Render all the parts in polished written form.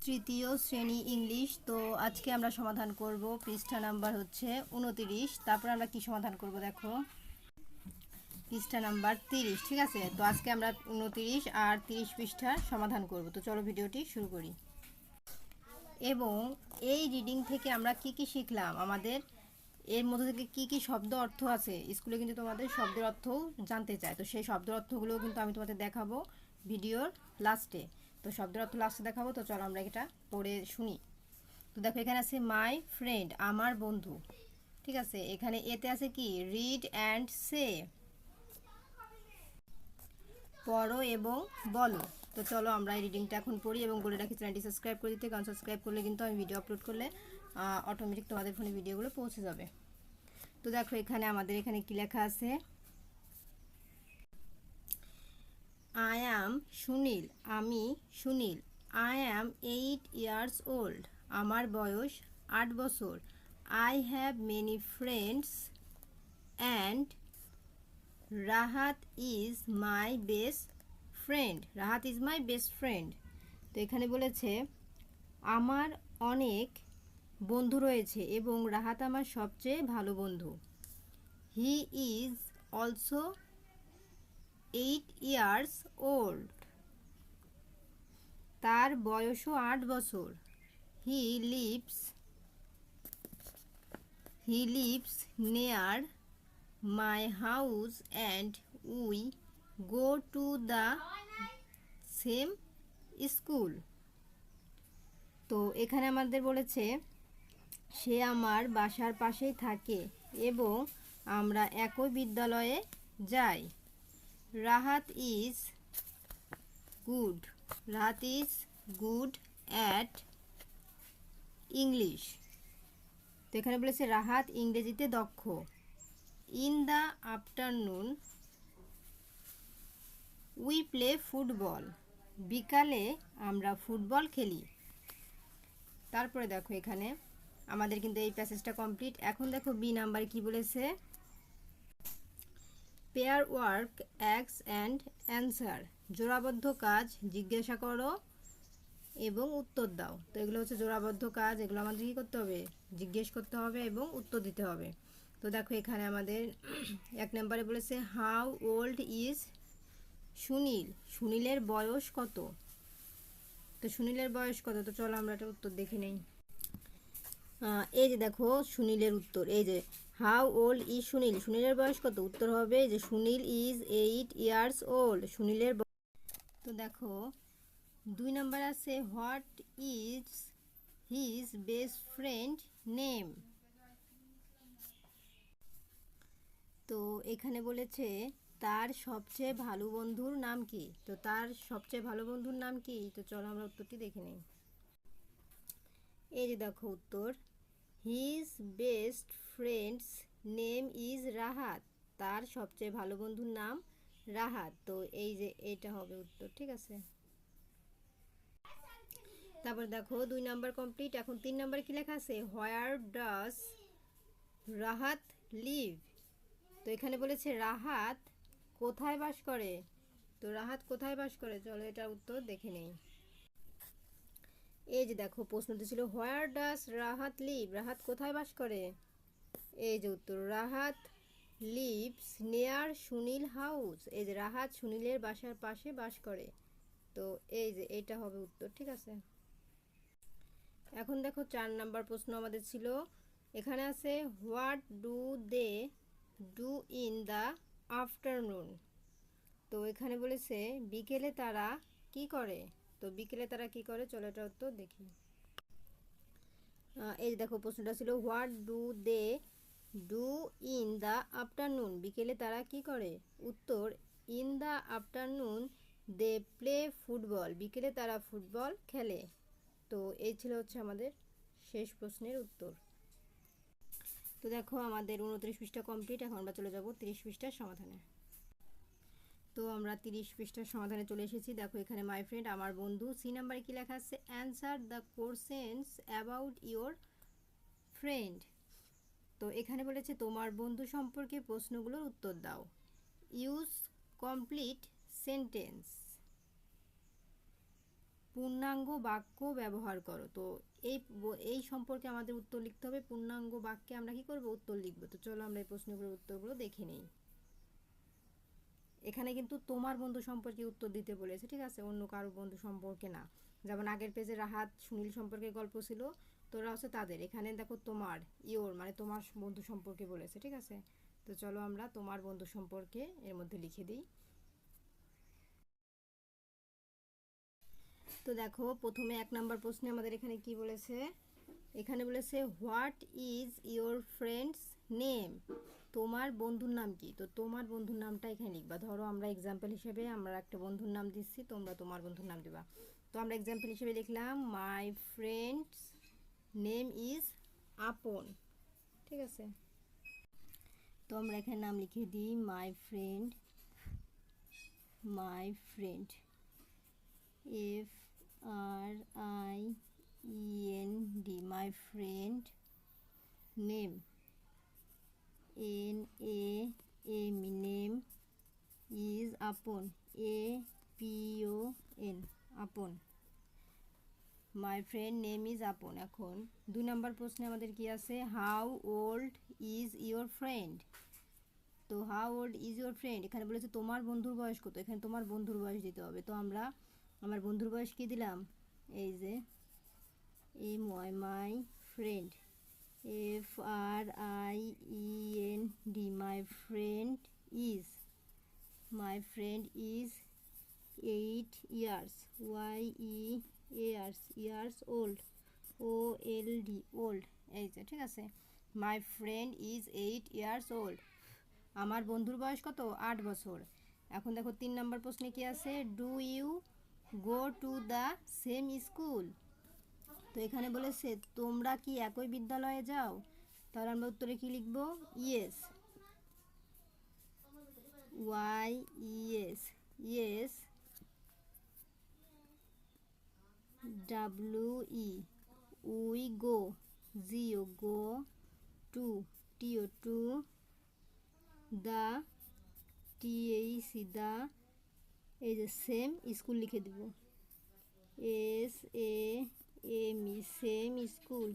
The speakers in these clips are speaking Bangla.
তৃতীয় শ্রেণী ইংলিশ। তো আজকে আমরা সমাধান করব পৃষ্ঠা নাম্বার হচ্ছে 29। তারপর আমরা কি সমাধান করব দেখো, পৃষ্ঠা নাম্বার 30। ঠিক আছে, তো আজকে আমরা 29 আর 30 পৃষ্ঠার সমাধান করব। তো চলো ভিডিওটি শুরু করি। এবং এই রিডিং থেকে আমরা কি কি শিখলাম, আমাদের এর মধ্যে থেকে কি কি শব্দ অর্থ আছে, স্কুলে কিন্তু তোমাদের শব্দের অর্থও জানতে চায়। তো সেই শব্দের অর্থগুলোও কিন্তু আমি তোমাদের দেখাবো ভিডিওর লাস্টে। তো শব্দের অর্থ লাস্টে দেখাবো। তো চলো আমরা এটা পড়ে শুনি। তো দেখো এখানে আছে মাই ফ্রেন্ড, আমার বন্ধু। ঠিক আছে, এখানে এতে আছে কি রিড অ্যান্ড সে, পড়ো এবং বলো। তো চলো আমরা এই রিডিংটা এখন পড়ি এবং বলে রাখি চ্যানেলটি সাবস্ক্রাইব করে দিতে, কারণ সাবস্ক্রাইব করলে কিন্তু আমি ভিডিও আপলোড করলে অটোমেটিক তোমাদের ফোনে ভিডিওগুলো পৌঁছে যাবে। তো দেখো এখানে আমাদের এখানে কি লেখা আছে, আই অ্যাম সুনীল, আমি Sunil. I am 8 years old, আমার বয়স 8 বছর। I have many friends and Rahat is my best friend. Rahat is my best friend. তো এখানে বলেছে আমার অনেক বন্ধু রয়েছে এবং রাহাত আমার সবচেয়ে ভালো বন্ধু। He is also 8 years old, তার বয়সও 8 বছর। হি লিভস নেয়ার my house and we go to the same school. তো এখানে আমাদের বলেছে সে আমার বাসার পাশেই থাকে এবং আমরা একই বিদ্যালয়ে যাই। Rahat is good, Rahat is good at English. তো এখানে বলেছে রাহাত ইংরেজিতে দক্ষ। In the afternoon we play football, বিকালে আমরা ফুটবল খেলি। তারপরে দেখো এখানে আমাদের কিন্তু এই প্যাসেজটা কমপ্লিট। এখন দেখো বি নাম্বার কি বলেছে, পেয়ার ওয়ার্ক অ্যাক্স অ্যান্ড অ্যান্সার, জোড়াবদ্ধ কাজ, জিজ্ঞাসা করো এবং উত্তর দাও। তো এগুলো হচ্ছে জোড়াবদ্ধ কাজ, এগুলো আমাদের কী করতে হবে, জিজ্ঞেস করতে হবে এবং উত্তর দিতে হবে। তো দেখো এখানে আমাদের এক নম্বরে বলেছে হাউ ওল্ড ইজ সুনীল, সুনীলের বয়স কত। তো সুনীলের বয়স কত, তো চলো আমরা একটা উত্তর দেখে নেই। এই যে দেখো সুনীলের উত্তর, এই যে হাউ ওল্ড ইজ সুনীল, সুনীলের বয়স কত, উত্তর হবে যে সুনীল ইজ 8 ইয়ার্স ওল্ড, সুনীলের। তো দেখো 2 নাম্বার আছে what is his best friend name. তো এখানে বলেছে তার সবচেয়ে ভালো বন্ধুর নাম কি। তো তার সবচেয়ে ভালো বন্ধুর নাম কি, তো চলো আমরা উত্তরটি দেখে নিই। এই যে দেখো উত্তর, his best friends name is Rahat, তার সবচেয়ে ভালো বন্ধুর নাম রাহাত। তো এই যে এটা হবে উত্তর। ঠিক আছে, তারপর দেখো 2 নাম্বার কমপ্লিট। এখন 3 নাম্বার কি লেখা আছে, হোয়ার ডাজ রাহাত লিভ। তো এখানে বলেছে রাহাত কোথায় বাস করে। তো রাহাত কোথায় বাস করে, চলো এটার উত্তর দেখে নেই। এই যে দেখো প্রশ্নটি ছিল where does Rahat live, Rahat কোথায় বাস করে। এই যে উত্তর, রাহাত লিভস নেয়ার সুনীল হাউস, এই যে রাহাত সুনীলের বাসার পাশে বাস করে। তো এই যে এটা হবে উত্তর। ঠিক আছে, এখন দেখো 4 নাম্বার প্রশ্ন আমাদের ছিল, এখানে আছে what do they do in the afternoon. তো এখানে বলেছে বিকেলে তারা কি করে। তো বিকেলে তারা কি করে, চলো এটা উত্তর দেখি। এই দেখো প্রশ্নটা ছিল what do they do in the afternoon, বিকেলে তারা কি করে। উত্তর, in the afternoon they play football, বিকেলে তারা ফুটবল খেলে। তো এই ছিল হচ্ছে আমাদের শেষ প্রশ্নের উত্তর। তো দেখো আমাদের 29 পৃষ্ঠা কমপ্লিট। এখন আমরা চলে যাব 30 পৃষ্ঠার সমাধানে। তো আমরা 30 পৃষ্ঠার সমাধানে চলে এসেছি। দেখো এখানে মাই ফ্রেন্ড, আমার বন্ধু। সি নাম্বারে কি লেখা আছে, answer the questions about your friend. তো এখানে বলেছে তোমার বন্ধু সম্পর্কে প্রশ্নগুলোর উত্তর দাও। ইউজ কমপ্লিট সেন্টেন্স, পূর্ণাঙ্গ বাক্য ব্যবহার করো। তো এই সম্পর্কে আমাদের উত্তর লিখতে হবে। পূর্ণাঙ্গ বাক্যে আমরা কি করব, উত্তর লিখব। তো চলো আমরা এই প্রশ্নগুলোর উত্তরগুলো দেখে নিই। এখানে কিন্তু তোমার বন্ধু সম্পর্কে উত্তর দিতে বলেছে, ঠিক আছে, অন্য কারো বন্ধু সম্পর্কে না। যেমন আগের পেজে রাহাত সুনীল সম্পর্কে গল্প ছিল, তোরা হচ্ছে তাদের। এখানে দেখো তোমার, ইওর মানে তোমার বন্ধু সম্পর্কে বলেছে, ঠিক আছে। তো চলো আমরা তোমার বন্ধু সম্পর্কে এর মধ্যে লিখে দিই। তো দেখো প্রথমে 1 নম্বর প্রশ্নে আমাদের এখানে কি বলেছে, এখানে বলেছে what is your friends name, তোমার বন্ধুর নাম কি। তো তোমার বন্ধুর নামটা এখানে লিখবা। ধরো আমরা এক্সাম্পল হিসেবে আমরা একটা বন্ধুর নাম দিচ্ছি, তোমরা তোমার বন্ধুর নাম দিবা। তো আমরা এক্সাম্পল হিসেবে লিখলাম মাই ফ্রেন্ডস নেম ইজ আপন, ঠিক আছে। তো আমরা এখানে নাম লিখে দিই my friend FRIEND my friend name NAME is আপন APON আপন। মাই ফ্রেন্ড নেম ইজ আপন। এখন 2 নম্বর প্রশ্নে আমাদের কি আছে, how old is your friend. তো how old is your friend, এখানে বলেছে তোমার বন্ধুর বয়স কত, এখানে তোমার বন্ধুর বয়স দিতে হবে। তো আমরা আমার বন্ধুর বয়স কি দিলাম, এই যে my friend FRIEND my friend is 8 years years old OLD old, এই যে, ঠিক আছে। মাই ফ্রেন্ড ইজ 8 years old, আমার বন্ধুর বয়স কত, 8 বছর। এখন দেখো 3 নম্বর প্রশ্নে কি আছে, do you go to the same school. তো এখানে বলেছে তোমরা কি একই বিদ্যালয়ে যাও। তাহলে আমরা উত্তরে কি লিখব, yes yes WE we go GO to the TAC the, এই যে সেম স্কুল লিখে দিব SAME same school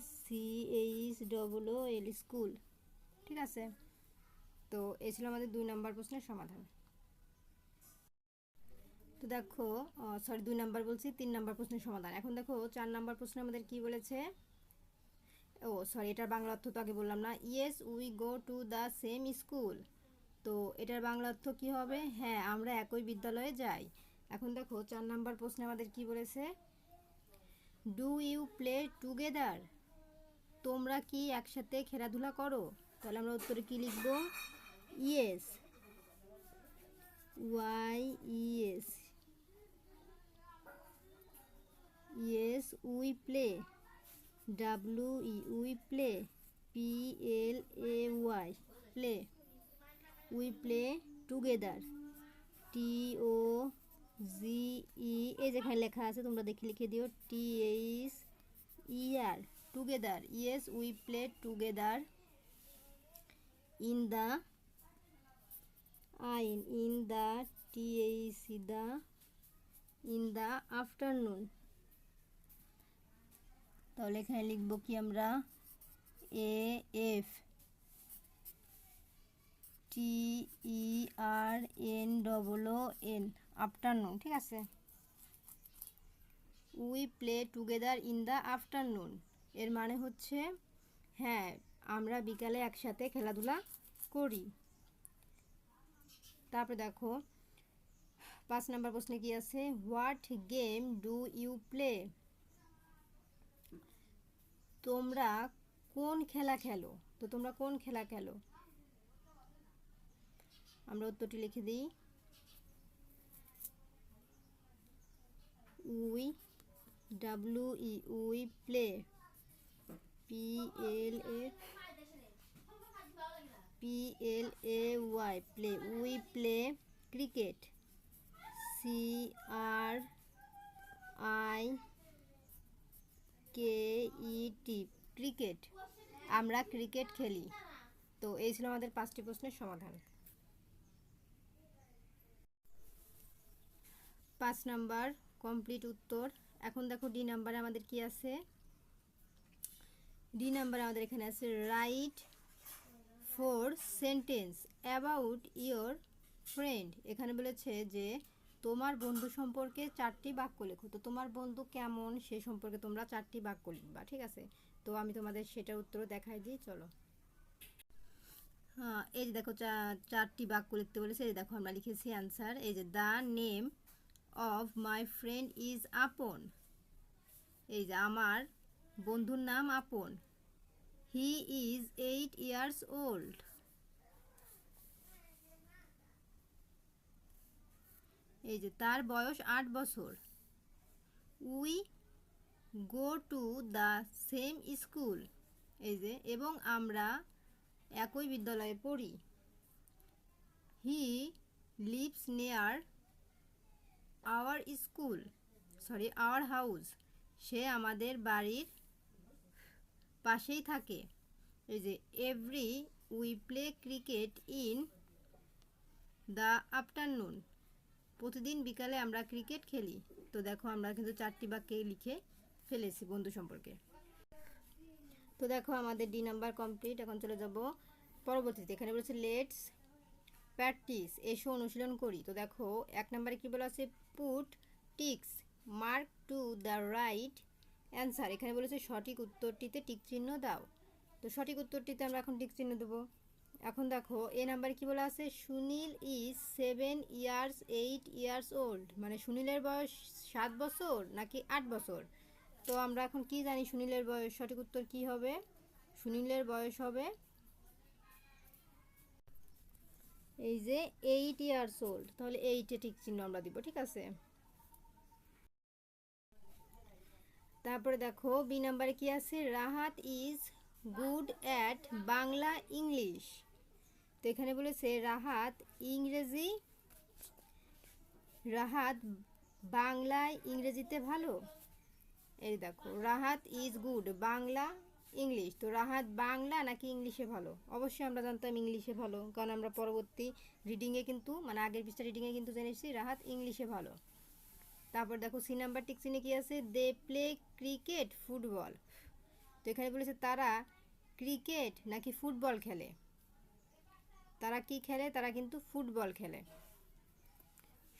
SCHOOL school, ঠিক আছে। তো এই ছিল আমাদের 2 নম্বর প্রশ্নের সমাধান। তো দেখো 2 নম্বর বলছি, 3 নম্বর প্রশ্নের সমাধান। এখন দেখো 4 নম্বর প্রশ্নে আমাদের কি বলেছে, এটার বাংলা অর্থ তো আগে বললাম না, yes we go to the same school. তো এটার বাংলা অর্থ কি হবে, হ্যাঁ আমরা একই বিদ্যালয়ে যাই। এখন দেখো 4 নম্বর প্রশ্নে আমাদের কি বলেছে, ডু ইউ প্লে টুগেদার, তোমরা কি একসাথে খেলাধুলা করো। তাহলে আমরা উত্তরে কি লিখব, yes yes we play we play play we play together TOGE, এই যেখানে লেখা আছে তোমরা দেখে লিখে দিও THER together. Yes we play together in the in the afternoon. তাহলে এখানে লিখব কি আমরা, AFTERNOON আফটারনুন, ঠিক আছে। We play together in the afternoon, এর মানে হচ্ছে হ্যাঁ আমরা বিকালে একসাথে খেলাধুলা করি। তারপরে দেখো 5 নম্বর প্রশ্নে কি আছে, what game do you play, তোমরা কোন খেলা খেলো। তো তোমরা কোন খেলা খেলো, আমরা উত্তরটি লিখে দিই we play play we play cricket CRIKET cricket, আমরা ক্রিকেট খেলি। তো এই ছিল আমাদের 5টি প্রশ্নের সমাধান। 5 নাম্বার কমপ্লিট উত্তর। এখন দেখো ডি নাম্বারে আমাদের কি আছে, ডি নাম্বারে আমাদের এখানে আছে right 4 sentence about your friend. এখানে বলেছে যে তোমার বন্ধু সম্পর্কে 4টি বাক্য লেখো। তো তোমার বন্ধু কেমন সে সম্পর্কে তোমরা 4টি বাক্য লিখবা, ঠিক আছে। তো আমি তোমাদের সেটার উত্তর দেখাই দিই, চলো। হ্যাঁ, এই যে দেখো 4টি বাক্য লিখতে বলেছে। এই দেখো আমরা লিখেছি অ্যান্সার। এই যে the name of my friend is Apon. এই যে আমার বন্ধুর নাম Apon. He is 8 years old। এই যে তার বয়স 8 বছর। We go to the same school. এই যে এবং আমরা একই বিদ্যালয়ে পড়ি। He lives near our school, sorry our house. সে আমাদের বাড়ির পাশেই থাকে। এই যে every we play cricket in the afternoon. প্রতিদিন বিকালে আমরা ক্রিকেট খেলি। তো দেখো আমরা কিন্তু 4টি বাক্যে লিখে ফেলেছি বন্ধু সম্পর্কে। তো দেখো আমাদের ডি নাম্বার কমপ্লিট। এখন চলে যাব পরবর্তীতে। এখানে বলেছে লেটস প্র্যাকটিস, এসো অনুশীলন করি। তো দেখো 1 নম্বরে কি বলা আছে, put ticks mark to the right answer. এখানে বলেছে সঠিক উত্তরটিতে টিক চিহ্ন দাও। তো সঠিক উত্তরটিতে আমরা এখন টিক চিহ্ন দেবো। এখন দেখো এ নাম্বারে কি বলা আছে, Sunil is 7 years 8 years old। মানে সুনীলের বয়স 7 বছর নাকি 8 বছর। তো আমরা এখন কি জানি সুনীলের বয়স, সঠিক উত্তর কি হবে, সুনীলের বয়স হবে এই যে 8 years old। তাহলে 8-এ টিক চিহ্ন আমরা দিব, ঠিক আছে। তারপরে দেখো বি নাম্বারে কি আছে, Rahat is good at Bangla English. তো এখানে বলেছে রাহাত বাংলায় ইংরেজিতে ভালো। এই দেখো Rahat is good Bangla English. তো রাহাত বাংলা নাকি ইংলিশে ভালো, অবশ্যই আমরা জানতাম ইংলিশে ভালো, কারণ আমরা পরবর্তী রিডিংয়ে কিন্তু মানে আগের পৃষ্ঠা রিডিংয়ে কিন্তু জেনেছি রাহাত ইংলিশে ভালো। তারপর দেখো সি নাম্বার টিক চিহ্নে কি আছে, দে প্লে ক্রিকেট ফুটবল। তো এখানে বলেছে তারা ক্রিকেট নাকি ফুটবল খেলে। তারা কি খেলে, তারা কিন্তু ফুটবল খেলে।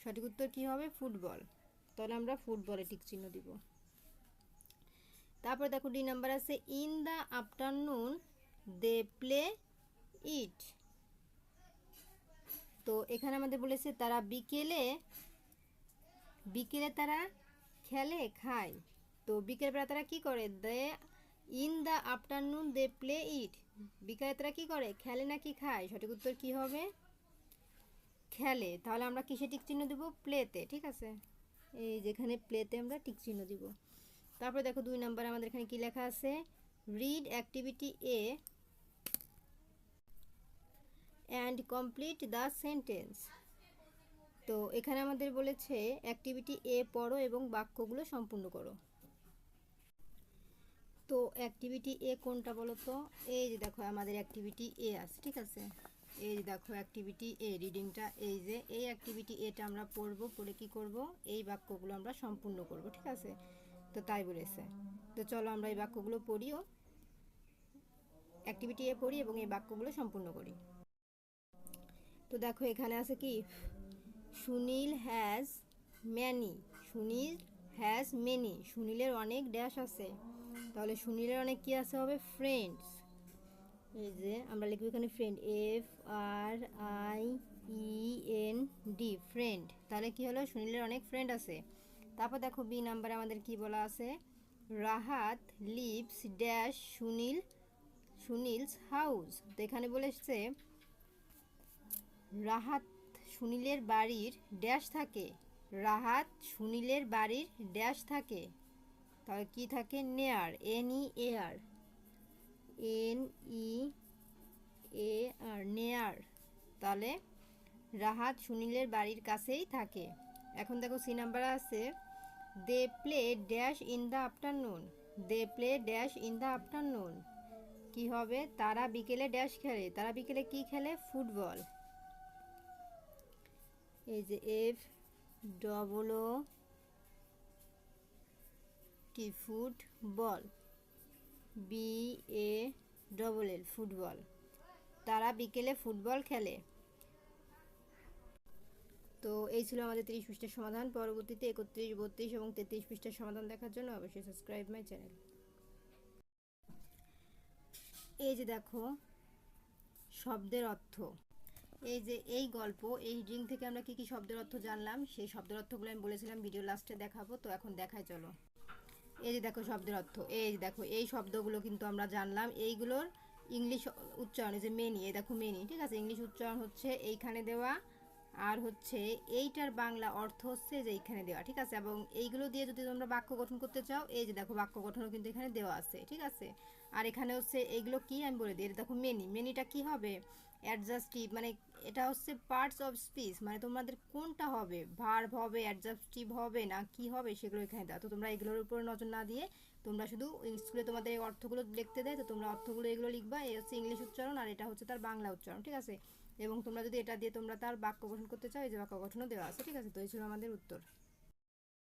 সঠিক উত্তর কি হবে, ফুটবল। তাহলে আমরা ফুটবলে টিক চিহ্ন দিব। তারপর দেখো ডি নাম্বার আছে in the afternoon they play it. তো এখানে আমাদের বলেছে তারা বিকেলে তারা খেলে খায়। তো বিকেলবেলা তারা কি করে, they in the afternoon they play it. বিকেলে তারা কি করে, খেলে নাকি খায়। সঠিক উত্তর কি হবে, খেলে। তাহলে আমরা কিসে টিক চিহ্ন দিব, প্লেতে, ঠিক আছে। এই যেখানে প্লেতে আমরা টিক চিহ্ন দিব। তারপরে দেখো 2 নম্বরে আমাদের এখানে কি লেখা আছে, read activity A and complete the sentence. তো এখানে আমাদের বলেছে অ্যাক্টিভিটি এ পড়ো এবং বাক্যগুলো সম্পূর্ণ করো। তো অ্যাক্টিভিটি এ কোনটা বলো তো, এই যে দেখো আমাদের অ্যাক্টিভিটি এ আছে, ঠিক আছে। এই যে দেখো অ্যাক্টিভিটি এ রিডিংটা, এই যে এই অ্যাক্টিভিটি এটা আমরা পড়বো, পড়ে কি করব, এই বাক্যগুলো আমরা সম্পূর্ণ করব, ঠিক আছে। তো তাই বলেছে। তো চলো আমরা এই বাক্যগুলো পড়িও, অ্যাক্টিভিটি এ পড়ি এবং এই বাক্যগুলো সম্পূর্ণ করি। তো দেখো এখানে আছে কি, Sunil has many. Sunil has many, সুনীলের অনেক ড্যাশ আছে। তাহলে সুনীলের অনেক কি আছে হবে, ফ্রেন্ডস। এই যে আমরা লিখব এখানে ফ্রেন্ড, FRIEND, ফ্রেন্ড। তাহলে কি হলো, সুনীলের অনেক ফ্রেন্ড আছে। তারপর দেখো বি নাম্বারে আমাদের কি বলা আছে, Rahat lives dash Sunil's house. তো এখানে বলেছে রাহাত সুনীলের বাড়ির ড্যাশ থাকে। রাহাত সুনীলের বাড়ির ড্যাশ থাকে। তাহলে কি থাকে, নেয়ার, NEAR, নেয়ার। তাহলে রাহাত সুনীলের বাড়ির কাছেই থাকে। এখন দেখো সি নাম্বার আছে, they play dash in the afternoon. They play dash in the afternoon কি হবে, তারা বিকেলে ড্যাশ খেলে। তারা বিকেলে কি খেলে, ফুটবল। এই যে FOOTBALL কি ফুটবল, BALL ফুটবল। তারা বিকেলে ফুটবল খেলে। তো এই ছিল আমাদের 30 পৃষ্ঠার সমাধান। পরবর্তীতে 31, 32 এবং 33 পৃষ্ঠার সমাধান দেখার জন্য অবশ্যই সাবস্ক্রাইব মাই চ্যানেল। এই যে দেখো শব্দের অর্থ, এই যে এই গল্প, এই রিডিং থেকে আমরা কি কি শব্দের অর্থ জানলাম, সেই শব্দের অর্থগুলো আমি বলেছিলাম ভিডিও লাস্টে দেখাবো। তো এখন দেখাই চলো। এই যে দেখো শব্দের অর্থ, এই যে দেখো এই শব্দগুলো কিন্তু আমরা জানলাম। এইগুলোর ইংলিশ উচ্চারণ, এই যে মেনি, এই দেখো মেনি, ঠিক আছে। ইংলিশ উচ্চারণ হচ্ছে এইখানে দেওয়া, আর হচ্ছে এইটার বাংলা অর্থ হচ্ছে যে এইখানে দেওয়া, ঠিক আছে। এবং এইগুলো দিয়ে যদি তোমরা বাক্য গঠন করতে চাও, এই যে দেখো বাক্য গঠনও কিন্তু এখানে দেওয়া আছে, ঠিক আছে। আর এখানে হচ্ছে এইগুলো কি আমি বলে দিই। এটা দেখো মেনি, মেনিটা কি হবে, অ্যাডজেক্টিভ, মানে এটা হচ্ছে পার্টস অফ স্পিচ, মানে তোমাদের কোনটা হবে, ভার্ব হবে, অ্যাডজেক্টিভ হবে না কি হবে, সেগুলো এখানে দেওয়া। তো তোমরা এগুলোর উপর নজর না দিয়ে তোমরা শুধু স্কুলে তোমাদের এই অর্থগুলো লিখতে দেয়, তো তোমরা অর্থগুলো এগুলো লিখবা। এই হচ্ছে ইংলিশ উচ্চারণ আর এটা হচ্ছে তার বাংলা উচ্চারণ, ঠিক আছে। এবং তোমরা যদি এটা দিয়ে তোমরা তার বাক্য গঠন করতে চাও, এই যে বাক্য গঠনও দেওয়া আছে, ঠিক আছে। তো এই ছিল আমাদের উত্তর।